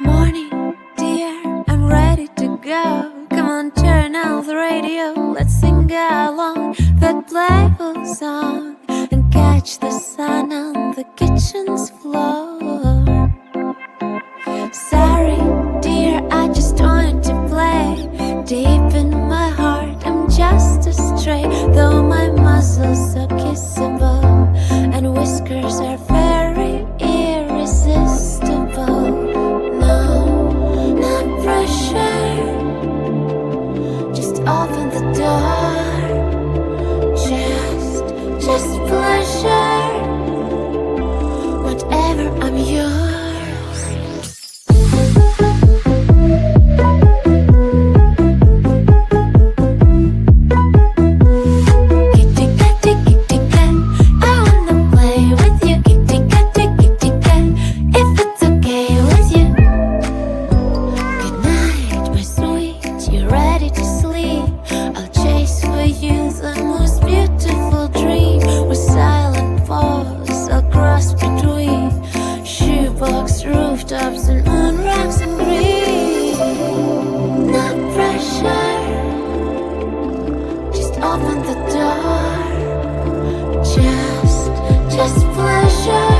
Morning, dear, I'm ready to go. Come on, turn on the radio. Let's sing along that playful song and catch the sun on the kitchen's floor. Sorry, dear, I just wanted to play. Deep in my heart, I'm just a stray. Though my muscles are kissable and whiskers are very irresistible. No, not pressure. Just open the door. Just pleasure. Whatever, I'm yours. Rooftops and moon rocks and green. Not pressure. Just open the door. Just pleasure.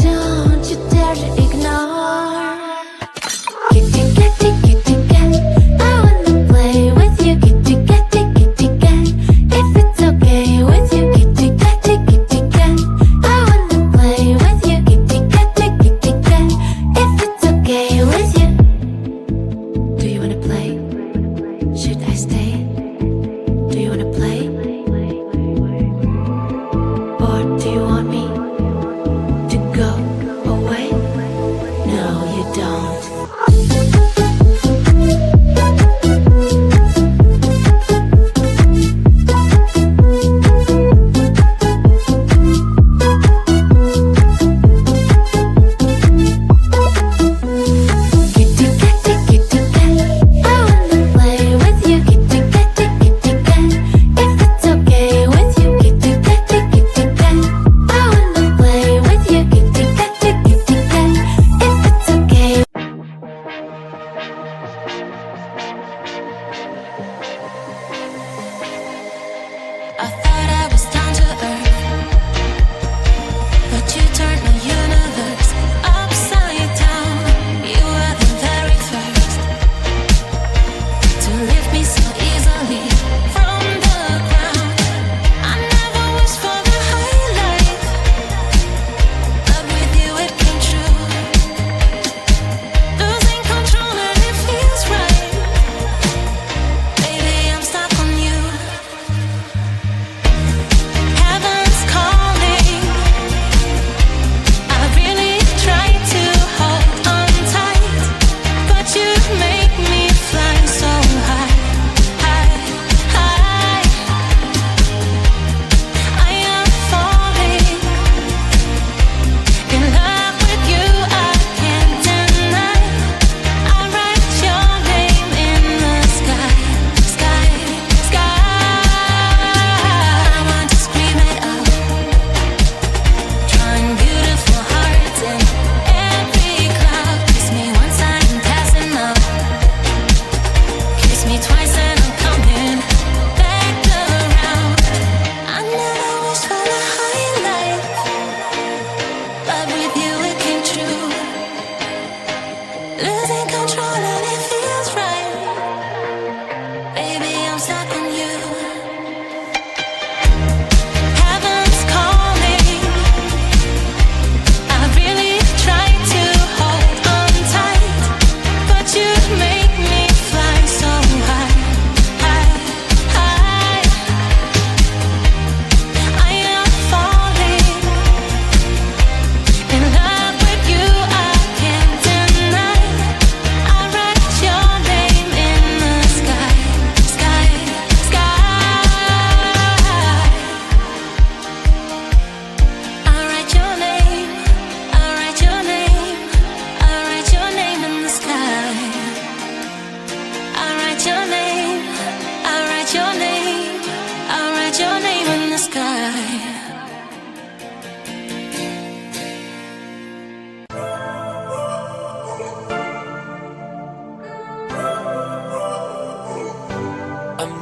Don't you dare to ignore. Kitty cat, kitty cat, I wanna play with you. Kitty cat, kitty cat, if it's okay with you. Kitty cat, kitty cat, I wanna play with you. Kitty cat, kitty cat, if it's okay with you. Do you wanna play? Should I stay? Do you wanna play? Or do you want me to go away? No, you don't. Kitty cat, kitty cat, I wanna play with you. Kitty cat, kitty cat, if it's okay with you. Kitty cat, kitty cat, I wanna play with you. Kitty cat, kitty cat, if it's okay.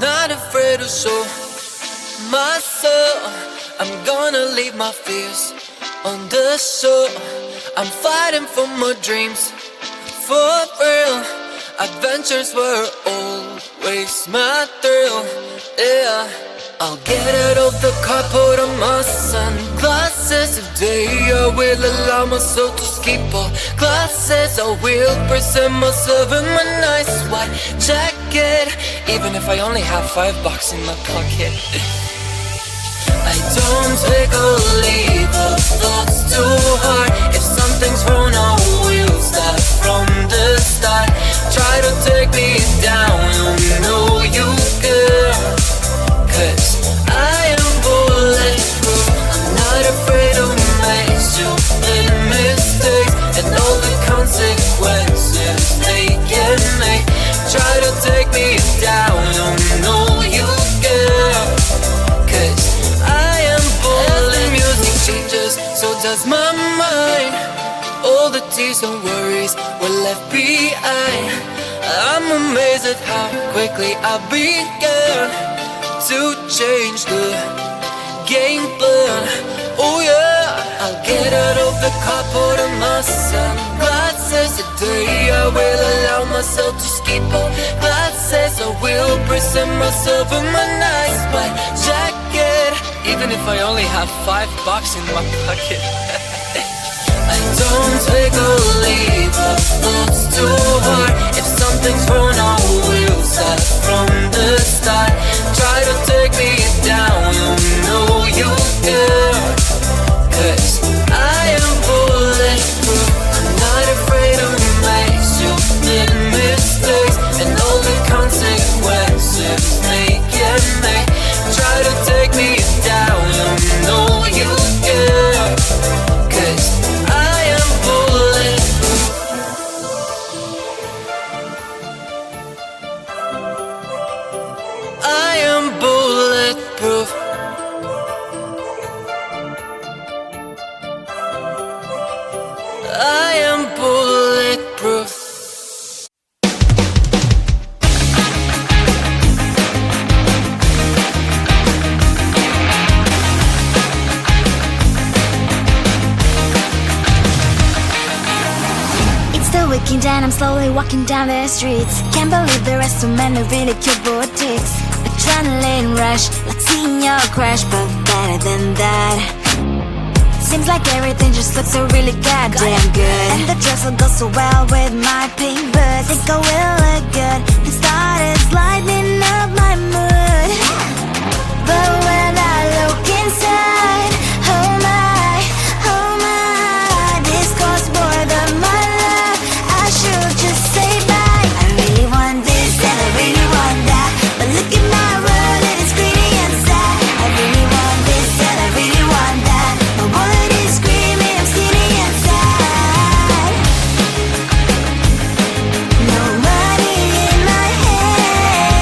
not afraid to show myself. I'm gonna leave my fears on the shore. I'm fighting for my dreams, for real. Adventures were always my thrill, yeah. I'll get out of the car, put on my sunglasses. Today I will allow myself to skip all classes. I will present myself in my nice white jacket, even if I only have $5 in my pocket. I don't take or leave the thoughts too hard. If something's wrong, I will start from the start. Try to take me down, you know you can. 'Cause I am bulletproof. I'm not afraid to make stupid mistakes and all the consequences they can make. Try to take me down, you know you can. 'Cause I am bulletproof. As the music changes, so does my mind. All the tears and worries were left behind. I'm amazed at how quickly I began to change the game plan. Oh yeah, I'll get out of the car, put on my sunglasses. Today I will allow myself to skip all classes. I will present myself in my nice white jacket, even if I only have $5 in my pocket. I don't take or leave the thoughts too hard. If something's wrong, I will start from the start. Try to take me down, you know you can. 'Cause I am bulletproof. I'm not afraid to make stupid mistakes and all the consequences they can make. Try to take me down, you know you can. 'Cause I am bulletproof. I am bulletproof. I am bulletproof. It's the weekend and I'm slowly walking down the streets. Can't believe there are so many really cute boutiques. Adrenaline rush, like seeing your crush, but better than that. Seems like everything just looks so really goddamn good. And the dress will go so well with my pink boots. Think I will look good and started lighting up my mood. But when I look inside, oh my, this costs more than my love. I should just say bye. I really want this and I really want that, but look at my world, it is pretty and sad. I really want this and I really want that. My wallet is screaming, I'm skinny and sad. No money in my head.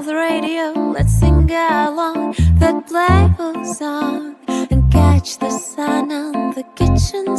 on the radio, let's sing along that playful song and catch the sun on the kitchen